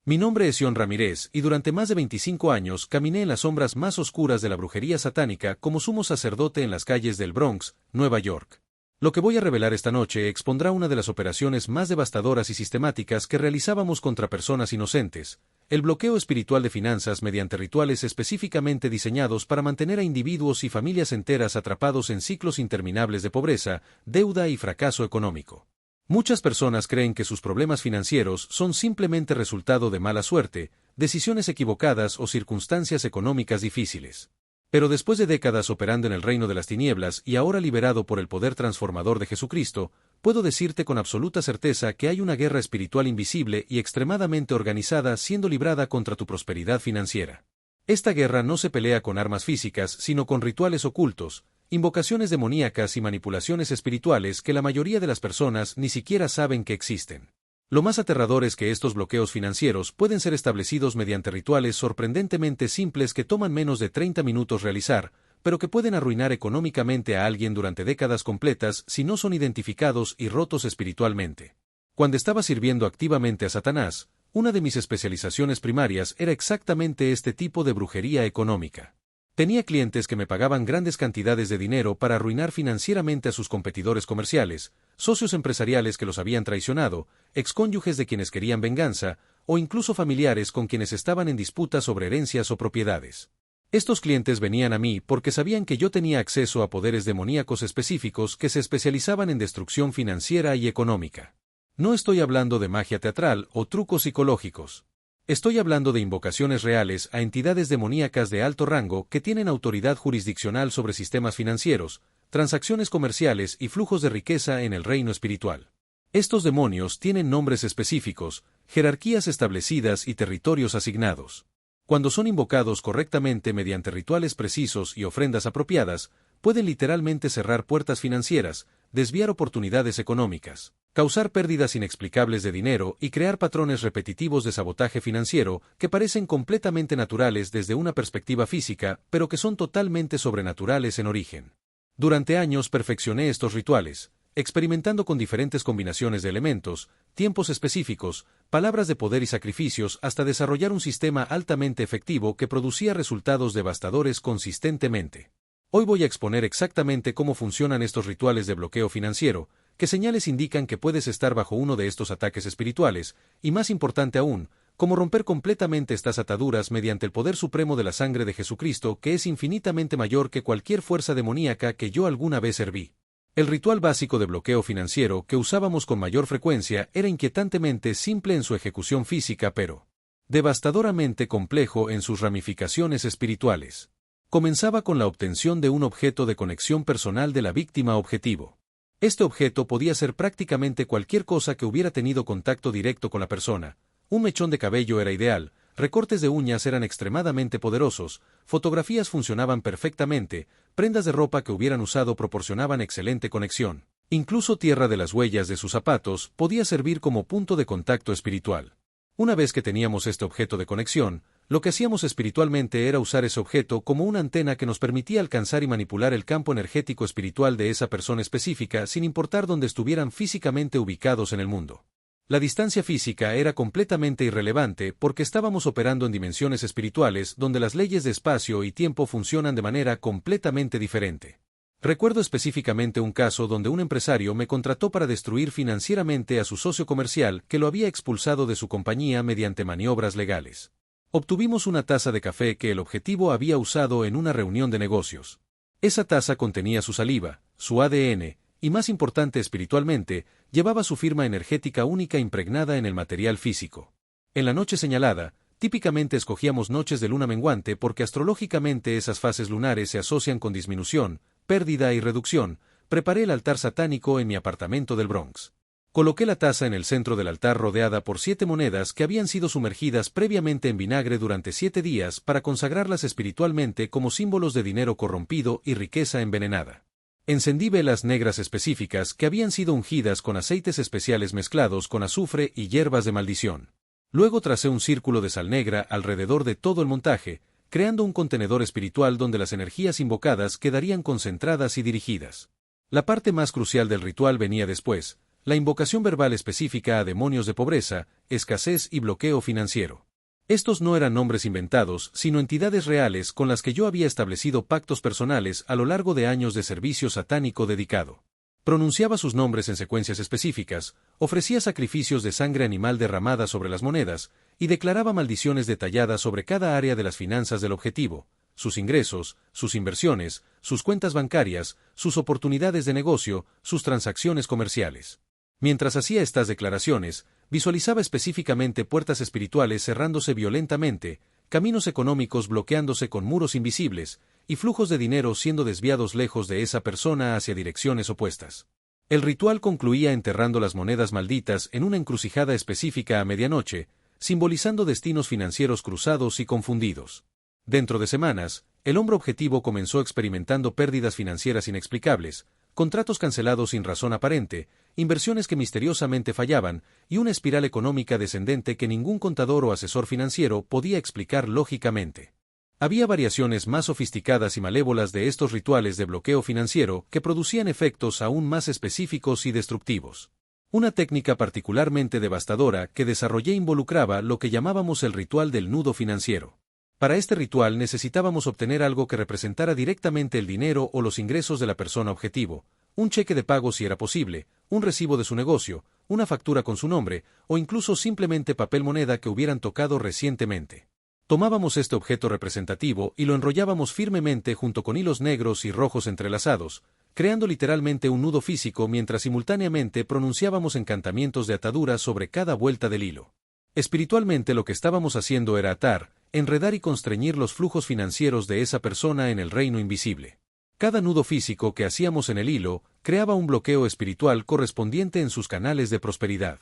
Mi nombre es Sion Ramírez y durante más de 25 años caminé en las sombras más oscuras de la brujería satánica como sumo sacerdote en las calles del Bronx, Nueva York. Lo que voy a revelar esta noche expondrá una de las operaciones más devastadoras y sistemáticas que realizábamos contra personas inocentes, el bloqueo espiritual de finanzas mediante rituales específicamente diseñados para mantener a individuos y familias enteras atrapados en ciclos interminables de pobreza, deuda y fracaso económico. Muchas personas creen que sus problemas financieros son simplemente resultado de mala suerte, decisiones equivocadas o circunstancias económicas difíciles. Pero después de décadas operando en el reino de las tinieblas y ahora liberado por el poder transformador de Jesucristo, puedo decirte con absoluta certeza que hay una guerra espiritual invisible y extremadamente organizada siendo librada contra tu prosperidad financiera. Esta guerra no se pelea con armas físicas, sino con rituales ocultos, invocaciones demoníacas y manipulaciones espirituales que la mayoría de las personas ni siquiera saben que existen. Lo más aterrador es que estos bloqueos financieros pueden ser establecidos mediante rituales sorprendentemente simples que toman menos de 30 minutos realizar, pero que pueden arruinar económicamente a alguien durante décadas completas si no son identificados y rotos espiritualmente. Cuando estaba sirviendo activamente a Satanás, una de mis especializaciones primarias era exactamente este tipo de brujería económica. Tenía clientes que me pagaban grandes cantidades de dinero para arruinar financieramente a sus competidores comerciales, socios empresariales que los habían traicionado, excónyuges de quienes querían venganza, o incluso familiares con quienes estaban en disputa sobre herencias o propiedades. Estos clientes venían a mí porque sabían que yo tenía acceso a poderes demoníacos específicos que se especializaban en destrucción financiera y económica. No estoy hablando de magia teatral o trucos psicológicos. Estoy hablando de invocaciones reales a entidades demoníacas de alto rango que tienen autoridad jurisdiccional sobre sistemas financieros, transacciones comerciales y flujos de riqueza en el reino espiritual. Estos demonios tienen nombres específicos, jerarquías establecidas y territorios asignados. Cuando son invocados correctamente mediante rituales precisos y ofrendas apropiadas, pueden literalmente cerrar puertas financieras, desviar oportunidades económicas, causar pérdidas inexplicables de dinero y crear patrones repetitivos de sabotaje financiero que parecen completamente naturales desde una perspectiva física, pero que son totalmente sobrenaturales en origen. Durante años perfeccioné estos rituales, experimentando con diferentes combinaciones de elementos, tiempos específicos, palabras de poder y sacrificios hasta desarrollar un sistema altamente efectivo que producía resultados devastadores consistentemente. Hoy voy a exponer exactamente cómo funcionan estos rituales de bloqueo financiero, qué señales indican que puedes estar bajo uno de estos ataques espirituales, y más importante aún, cómo romper completamente estas ataduras mediante el poder supremo de la sangre de Jesucristo que es infinitamente mayor que cualquier fuerza demoníaca que yo alguna vez serví. El ritual básico de bloqueo financiero que usábamos con mayor frecuencia era inquietantemente simple en su ejecución física pero devastadoramente complejo en sus ramificaciones espirituales. Comenzaba con la obtención de un objeto de conexión personal de la víctima objetivo. Este objeto podía ser prácticamente cualquier cosa que hubiera tenido contacto directo con la persona. Un mechón de cabello era ideal, recortes de uñas eran extremadamente poderosos, fotografías funcionaban perfectamente, prendas de ropa que hubieran usado proporcionaban excelente conexión. Incluso tierra de las huellas de sus zapatos podía servir como punto de contacto espiritual. Una vez que teníamos este objeto de conexión, lo que hacíamos espiritualmente era usar ese objeto como una antena que nos permitía alcanzar y manipular el campo energético espiritual de esa persona específica sin importar dónde estuvieran físicamente ubicados en el mundo. La distancia física era completamente irrelevante porque estábamos operando en dimensiones espirituales donde las leyes de espacio y tiempo funcionan de manera completamente diferente. Recuerdo específicamente un caso donde un empresario me contrató para destruir financieramente a su socio comercial que lo había expulsado de su compañía mediante maniobras legales. Obtuvimos una taza de café que el objetivo había usado en una reunión de negocios. Esa taza contenía su saliva, su ADN, y más importante espiritualmente, llevaba su firma energética única impregnada en el material físico. En la noche señalada, típicamente escogíamos noches de luna menguante porque astrológicamente esas fases lunares se asocian con disminución, pérdida y reducción. Preparé el altar satánico en mi apartamento del Bronx. Coloqué la taza en el centro del altar rodeada por 7 monedas que habían sido sumergidas previamente en vinagre durante 7 días para consagrarlas espiritualmente como símbolos de dinero corrompido y riqueza envenenada. Encendí velas negras específicas que habían sido ungidas con aceites especiales mezclados con azufre y hierbas de maldición. Luego tracé un círculo de sal negra alrededor de todo el montaje, creando un contenedor espiritual donde las energías invocadas quedarían concentradas y dirigidas. La parte más crucial del ritual venía después. la invocación verbal específica a demonios de pobreza, escasez y bloqueo financiero. Estos no eran nombres inventados, sino entidades reales con las que yo había establecido pactos personales a lo largo de años de servicio satánico dedicado. Pronunciaba sus nombres en secuencias específicas, ofrecía sacrificios de sangre animal derramada sobre las monedas, y declaraba maldiciones detalladas sobre cada área de las finanzas del objetivo, sus ingresos, sus inversiones, sus cuentas bancarias, sus oportunidades de negocio, sus transacciones comerciales. Mientras hacía estas declaraciones, visualizaba específicamente puertas espirituales cerrándose violentamente, caminos económicos bloqueándose con muros invisibles, y flujos de dinero siendo desviados lejos de esa persona hacia direcciones opuestas. El ritual concluía enterrando las monedas malditas en una encrucijada específica a medianoche, simbolizando destinos financieros cruzados y confundidos. Dentro de semanas, el hombre objetivo comenzó experimentando pérdidas financieras inexplicables, contratos cancelados sin razón aparente, inversiones que misteriosamente fallaban, y una espiral económica descendente que ningún contador o asesor financiero podía explicar lógicamente. Había variaciones más sofisticadas y malévolas de estos rituales de bloqueo financiero que producían efectos aún más específicos y destructivos. Una técnica particularmente devastadora que desarrollé involucraba lo que llamábamos el ritual del nudo financiero. Para este ritual necesitábamos obtener algo que representara directamente el dinero o los ingresos de la persona objetivo, un cheque de pago si era posible, un recibo de su negocio, una factura con su nombre, o incluso simplemente papel moneda que hubieran tocado recientemente. Tomábamos este objeto representativo y lo enrollábamos firmemente junto con hilos negros y rojos entrelazados, creando literalmente un nudo físico mientras simultáneamente pronunciábamos encantamientos de atadura sobre cada vuelta del hilo. Espiritualmente lo que estábamos haciendo era atar, enredar y constreñir los flujos financieros de esa persona en el reino invisible. Cada nudo físico que hacíamos en el hilo creaba un bloqueo espiritual correspondiente en sus canales de prosperidad.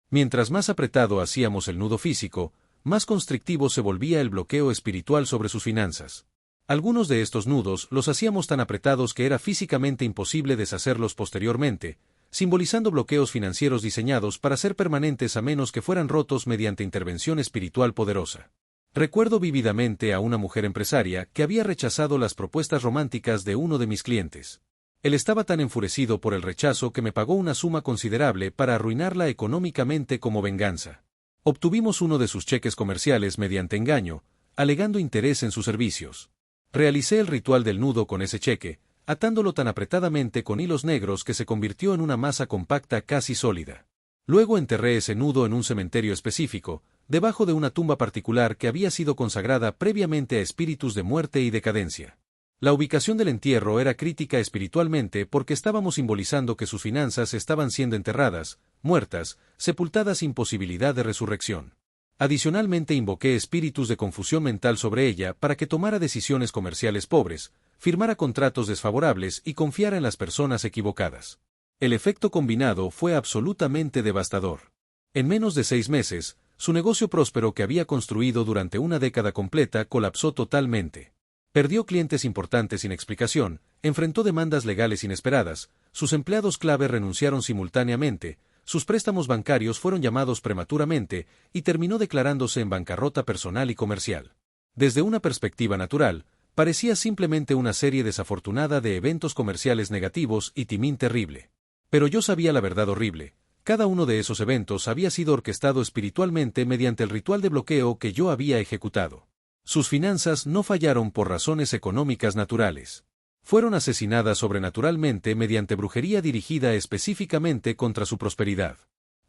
Mientras más apretado hacíamos el nudo físico, más constrictivo se volvía el bloqueo espiritual sobre sus finanzas. Algunos de estos nudos los hacíamos tan apretados que era físicamente imposible deshacerlos posteriormente, simbolizando bloqueos financieros diseñados para ser permanentes a menos que fueran rotos mediante intervención espiritual poderosa. Recuerdo vívidamente a una mujer empresaria que había rechazado las propuestas románticas de uno de mis clientes. Él estaba tan enfurecido por el rechazo que me pagó una suma considerable para arruinarla económicamente como venganza. Obtuvimos uno de sus cheques comerciales mediante engaño, alegando interés en sus servicios. Realicé el ritual del nudo con ese cheque, atándolo tan apretadamente con hilos negros que se convirtió en una masa compacta casi sólida. Luego enterré ese nudo en un cementerio específico, debajo de una tumba particular que había sido consagrada previamente a espíritus de muerte y decadencia. La ubicación del entierro era crítica espiritualmente porque estábamos simbolizando que sus finanzas estaban siendo enterradas, muertas, sepultadas sin posibilidad de resurrección. Adicionalmente invoqué espíritus de confusión mental sobre ella para que tomara decisiones comerciales pobres, firmara contratos desfavorables y confiara en las personas equivocadas. El efecto combinado fue absolutamente devastador. En menos de 6 meses, su negocio próspero que había construido durante una década completa colapsó totalmente. Perdió clientes importantes sin explicación, enfrentó demandas legales inesperadas, sus empleados clave renunciaron simultáneamente, sus préstamos bancarios fueron llamados prematuramente y terminó declarándose en bancarrota personal y comercial. Desde una perspectiva natural, parecía simplemente una serie desafortunada de eventos comerciales negativos y timín terrible. Pero yo sabía la verdad horrible. Cada uno de esos eventos había sido orquestado espiritualmente mediante el ritual de bloqueo que yo había ejecutado. Sus finanzas no fallaron por razones económicas naturales. Fueron asesinadas sobrenaturalmente mediante brujería dirigida específicamente contra su prosperidad.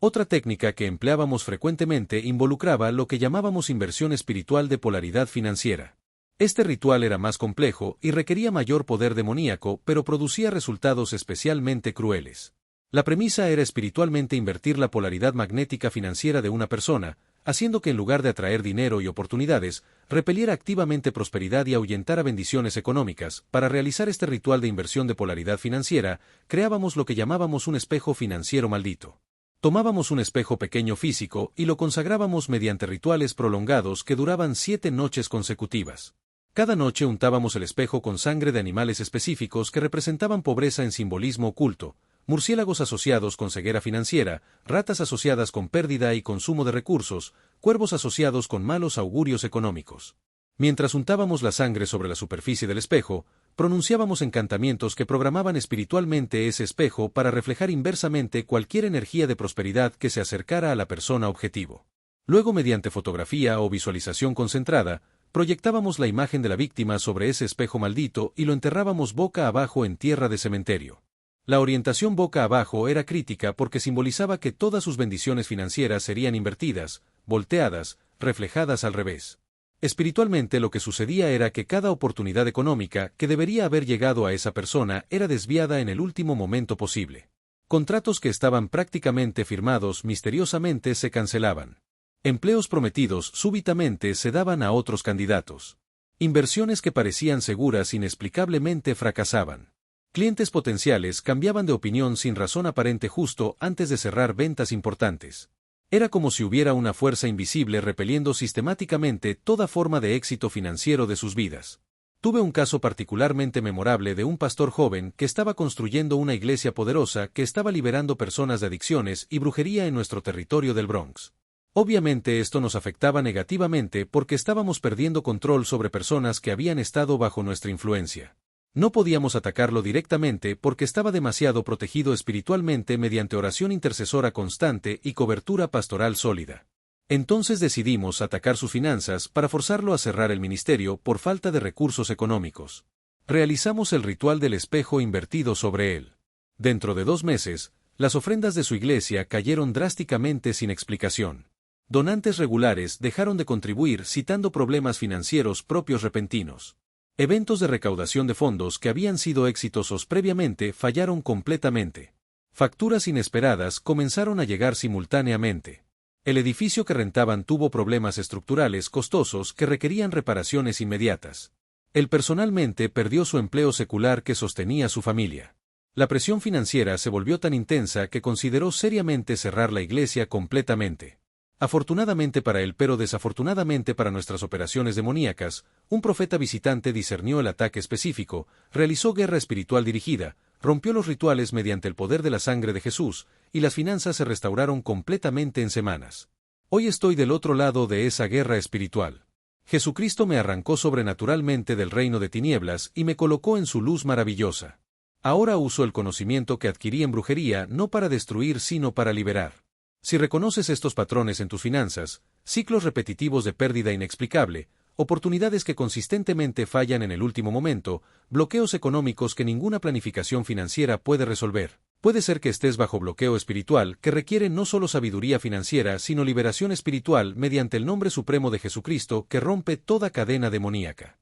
Otra técnica que empleábamos frecuentemente involucraba lo que llamábamos inversión espiritual de polaridad financiera. Este ritual era más complejo y requería mayor poder demoníaco, pero producía resultados especialmente crueles. La premisa era espiritualmente invertir la polaridad magnética financiera de una persona, haciendo que en lugar de atraer dinero y oportunidades, repeliera activamente prosperidad y ahuyentara bendiciones económicas. Para realizar este ritual de inversión de polaridad financiera, creábamos lo que llamábamos un espejo financiero maldito. Tomábamos un espejo pequeño físico y lo consagrábamos mediante rituales prolongados que duraban 7 noches consecutivas. Cada noche untábamos el espejo con sangre de animales específicos que representaban pobreza en simbolismo oculto, murciélagos asociados con ceguera financiera, ratas asociadas con pérdida y consumo de recursos, cuervos asociados con malos augurios económicos. Mientras untábamos la sangre sobre la superficie del espejo, pronunciábamos encantamientos que programaban espiritualmente ese espejo para reflejar inversamente cualquier energía de prosperidad que se acercara a la persona objetivo. Luego, mediante fotografía o visualización concentrada, proyectábamos la imagen de la víctima sobre ese espejo maldito y lo enterrábamos boca abajo en tierra de cementerio. La orientación boca abajo era crítica porque simbolizaba que todas sus bendiciones financieras serían invertidas, volteadas, reflejadas al revés. Espiritualmente lo que sucedía era que cada oportunidad económica que debería haber llegado a esa persona era desviada en el último momento posible. Contratos que estaban prácticamente firmados misteriosamente se cancelaban. Empleos prometidos súbitamente se daban a otros candidatos. Inversiones que parecían seguras inexplicablemente fracasaban. Clientes potenciales cambiaban de opinión sin razón aparente justo antes de cerrar ventas importantes. Era como si hubiera una fuerza invisible repeliendo sistemáticamente toda forma de éxito financiero de sus vidas. Tuve un caso particularmente memorable de un pastor joven que estaba construyendo una iglesia poderosa que estaba liberando personas de adicciones y brujería en nuestro territorio del Bronx. Obviamente esto nos afectaba negativamente porque estábamos perdiendo control sobre personas que habían estado bajo nuestra influencia. No podíamos atacarlo directamente porque estaba demasiado protegido espiritualmente mediante oración intercesora constante y cobertura pastoral sólida. Entonces decidimos atacar sus finanzas para forzarlo a cerrar el ministerio por falta de recursos económicos. Realizamos el ritual del espejo invertido sobre él. Dentro de 2 meses, las ofrendas de su iglesia cayeron drásticamente sin explicación. Donantes regulares dejaron de contribuir citando problemas financieros propios repentinos. Eventos de recaudación de fondos que habían sido exitosos previamente fallaron completamente. Facturas inesperadas comenzaron a llegar simultáneamente. El edificio que rentaban tuvo problemas estructurales costosos que requerían reparaciones inmediatas. Él personalmente perdió su empleo secular que sostenía a su familia. La presión financiera se volvió tan intensa que consideró seriamente cerrar la iglesia completamente. Afortunadamente para él, pero desafortunadamente para nuestras operaciones demoníacas, un profeta visitante discernió el ataque específico, realizó guerra espiritual dirigida, rompió los rituales mediante el poder de la sangre de Jesús, y las finanzas se restauraron completamente en semanas. Hoy estoy del otro lado de esa guerra espiritual. Jesucristo me arrancó sobrenaturalmente del reino de tinieblas y me colocó en su luz maravillosa. Ahora uso el conocimiento que adquirí en brujería no para destruir sino para liberar. Si reconoces estos patrones en tus finanzas, ciclos repetitivos de pérdida inexplicable, oportunidades que consistentemente fallan en el último momento, bloqueos económicos que ninguna planificación financiera puede resolver, puede ser que estés bajo bloqueo espiritual que requiere no solo sabiduría financiera sino liberación espiritual mediante el nombre supremo de Jesucristo que rompe toda cadena demoníaca.